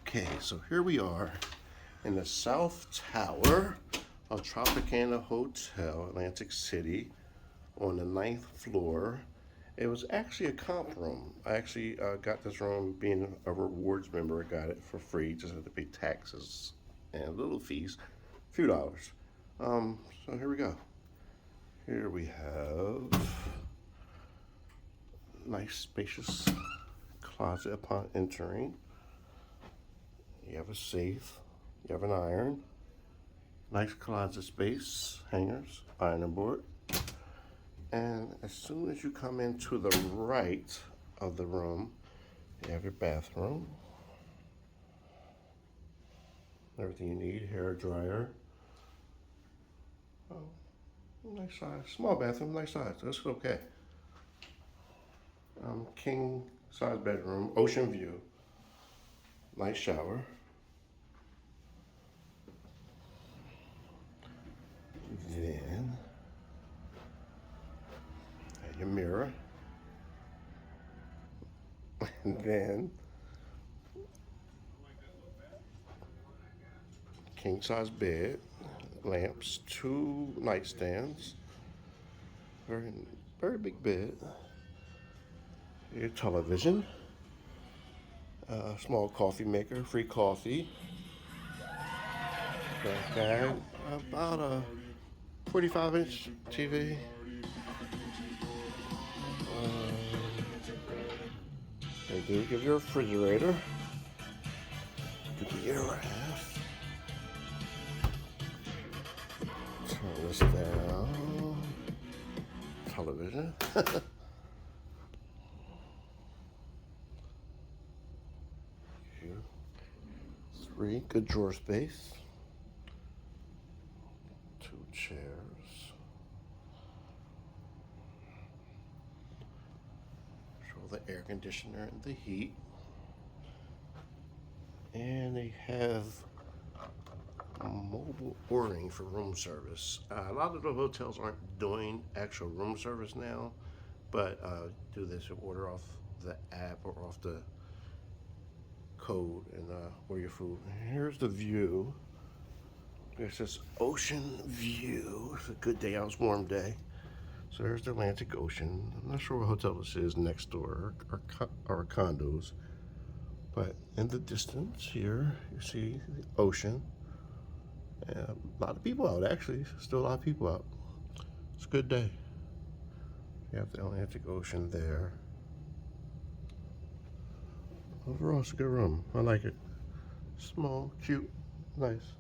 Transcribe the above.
Okay, so here we are in the South Tower of Tropicana Hotel, Atlantic City, on the 9th floor. It was actually a comp room. I actually got this room being a rewards member. I got it for free, just had to pay taxes and little fees, a few dollars. So here we go. Here we have nice spacious closet upon entering. You have a safe, you have an iron, nice closet space, hangers, ironing board. And as soon as you come into the right of the room, you have your bathroom. Everything you need, hair dryer. Oh, nice size, small bathroom, nice size, that's okay. King size bedroom, ocean view, nice shower. Then, your mirror. And then, king size bed, lamps, 2 nightstands, very, very big bed. Your television, small coffee maker, free coffee. Got about a 45-inch TV. They do give you a refrigerator. Give you a half. Turn this down. Television. 3, good drawer space. 2 chairs. Show the air conditioner and the heat. And they have mobile ordering for room service. A lot of the hotels aren't doing actual room service now, but do this, you order off the app or off the code and order your food. Here's the view. It says ocean view. It's a good day out, it's a warm day. So there's the Atlantic Ocean. I'm not sure what hotel this is next door, or condos. But in the distance here, you see the ocean. And a lot of people out, actually. Still a lot of people out. It's a good day. You have the Atlantic Ocean there. Overall, it's a good room. I like it. Small, cute, nice.